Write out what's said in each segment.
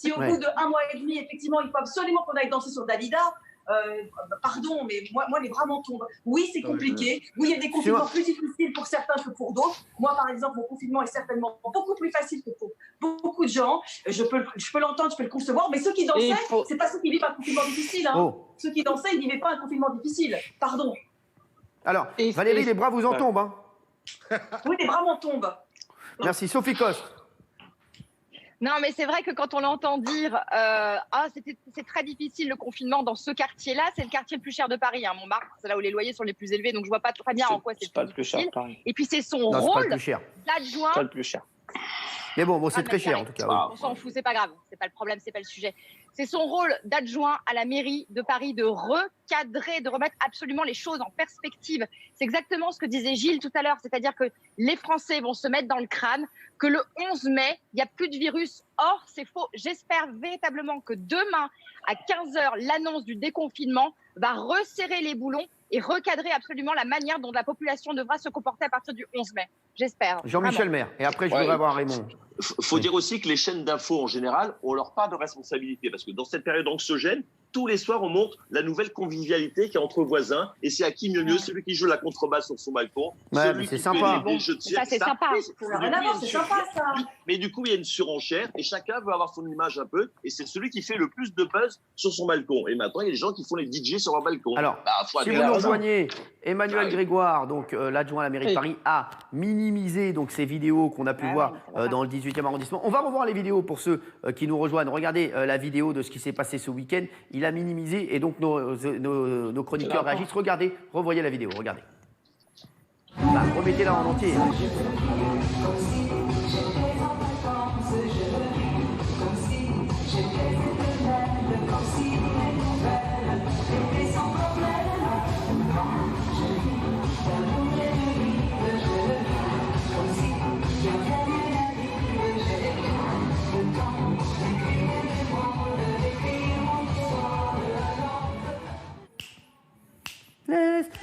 Si au bout d'1 mois et demi, effectivement, il faut absolument qu'on aille danser sur Dalida, pardon, mais moi, les bras m'en tombent. Oui, c'est compliqué. Oui, il y a des confinements plus difficiles pour certains que pour d'autres. Moi, par exemple, mon confinement est certainement beaucoup plus facile que pour beaucoup de gens. Je peux l'entendre, je peux le concevoir. Mais ceux qui dansaient, c'est pas ceux qui vivent un confinement difficile. Hein. Ceux qui dansaient, ils vivaient pas un confinement difficile. Pardon. Alors, Valérie, les bras vous en tombent. Hein. Oui, les bras m'en tombent. Merci. Sophie Coste. Non, mais c'est vrai que quand on l'entend dire c'est très difficile le confinement dans ce quartier-là, c'est le quartier le plus cher de Paris, hein, Montmartre, c'est là où les loyers sont les plus élevés, donc je vois pas très bien en quoi c'est pas le plus cher de Paris. Et puis c'est son rôle d'adjoint. C'est pas le plus cher. Mais bon, c'est très cher en tout cas. Oui. On s'en fout, c'est pas grave, c'est pas le problème, c'est pas le sujet. C'est son rôle d'adjoint à la mairie de Paris de recadrer, de remettre absolument les choses en perspective. C'est exactement ce que disait Gilles tout à l'heure, c'est-à-dire que les Français vont se mettre dans le crâne que le 11 mai, il n'y a plus de virus. Or, c'est faux. J'espère véritablement que demain, à 15h, l'annonce du déconfinement va resserrer les boulons et recadrer absolument la manière dont la population devra se comporter à partir du 11 mai. J'espère. Jean-Michel Maire. Et après, je voudrais avoir Raymond. Faut dire aussi que les chaînes d'infos, en général, ont leur part de responsabilité. Parce que dans cette période anxiogène, tous les soirs, on montre la nouvelle convivialité qu'il y a entre voisins. Et c'est à qui mieux celui qui joue la contrebasse sur son balcon. Ouais, c'est sympa. Ça, c'est sympa. C'est sympa, ça. Mais du coup, il y a une surenchère et chacun veut avoir son image un peu. Et c'est celui qui fait le plus de buzz sur son balcon. Et maintenant, il y a des gens qui font les DJ sur leur balcon. Alors, si vous nous rejoignez, Emmanuel Grégoire, donc l'adjoint à la mairie de Paris, a minimisé donc, ces vidéos qu'on a pu voir dans le 18e arrondissement. On va revoir les vidéos pour ceux qui nous rejoignent. Regardez la vidéo de ce qui s'est passé ce week-end. Il a minimisé et donc nos chroniqueurs réagissent. Regardez, revoyez la vidéo, regardez. Bah, remettez-la en entier.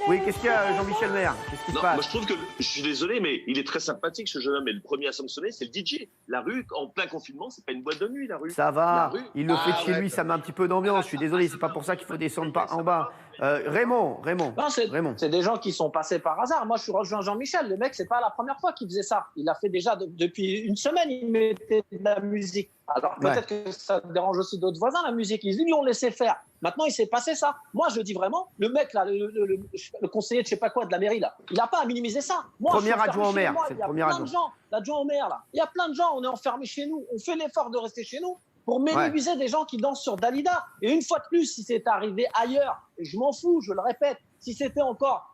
Oui, qu'est-ce qu'il y a, Jean-Michel Maire? Qu'est-ce qui se passe? Moi, je trouve que, je suis désolé, mais il est très sympathique, ce jeune homme. Et le premier à sanctionner, c'est le DJ. La rue, en plein confinement, c'est pas une boîte de nuit, la rue. Ça va, il le fait de chez lui, ça met un petit peu d'ambiance. Je suis désolé, c'est pas pour ça qu'il faut descendre en bas. Raymond. C'est des gens qui sont passés par hasard. Moi, je suis rejoint Jean-Michel. Le mec, c'est pas la première fois qu'il faisait ça. Il l'a fait déjà depuis une semaine. Il mettait de la musique. Alors peut-être que ça dérange aussi d'autres voisins, la musique. Ils lui ont laissé faire. Maintenant, il s'est passé ça. Moi, je dis vraiment, le mec là, le conseiller de je sais pas quoi de la mairie là, il n'a pas à minimiser ça. Moi, premier adjoint au maire. Il y a plein de gens, l'adjoint au maire là. Il y a plein de gens. On est enfermés chez nous. On fait l'effort de rester chez nous pour minimiser des gens qui dansent sur Dalida. Et une fois de plus, si c'est arrivé ailleurs, et je m'en fous, je le répète, si c'était encore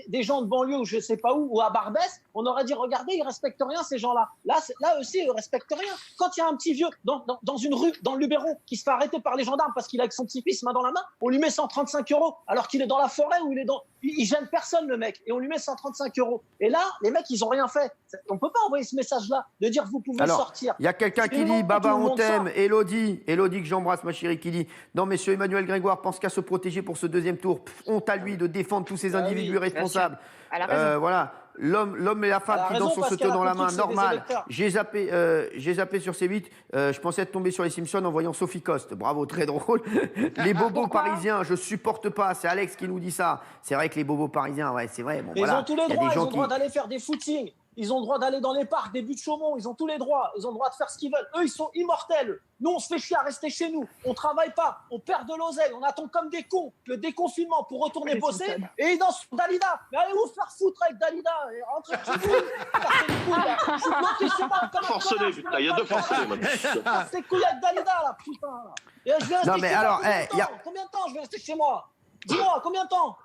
des gens de banlieue ou je ne sais pas où, ou à Barbès, on aurait dit, regardez, ils ne respectent rien, ces gens-là. Là aussi, ils ne respectent rien. Quand il y a un petit vieux dans une rue, dans le Luberon, qui se fait arrêter par les gendarmes parce qu'il a avec son petit-fils main dans la main, on lui met 135 €, alors qu'il est dans la forêt ou il gêne personne, le mec, et on lui met 135 €. Et là, les mecs, ils n'ont rien fait. On ne peut pas envoyer ce message-là, de dire, vous pouvez sortir. Il y a quelqu'un qui dit, Baba, on t'aime, Elodie que j'embrasse, ma chérie, qui dit, non, monsieur Emmanuel Grégoire pense qu'à se protéger pour ce deuxième tour. Honte à lui de défendre tous ces individus responsables. Voilà, l'homme et la femme qui dansent se tenant la main, normal. J'ai zappé sur C8. Je pensais être tombé sur les Simpsons en voyant Sophie Coste. Bravo, très drôle. Les bobos parisiens, je supporte pas. C'est Alex qui nous dit ça. C'est vrai que les bobos parisiens, ouais, c'est vrai. Bon, ils ont tous les droits. Ils ont le droit d'aller faire des footings. Ils ont le droit d'aller dans les parcs, des buts de Chaumont. Ils ont tous les droits. Ils ont le droit de faire ce qu'ils veulent. Eux, ils sont immortels. Nous, on se fait chier à rester chez nous. On travaille pas. On perd de l'oseille. On attend comme des cons le déconfinement pour retourner bosser. Et ils dansent sur Dalida. Mais allez vous faire foutre avec Dalida. Et rentrez chez vous. Je suis bloqué chez moi. Forcené, putain. Il y a deux forcenés, maintenant. C'est couilles avec Dalida, là, putain. Et je vais rester chez moi. Combien de temps je vais rester chez moi? Dis-moi, combien de temps?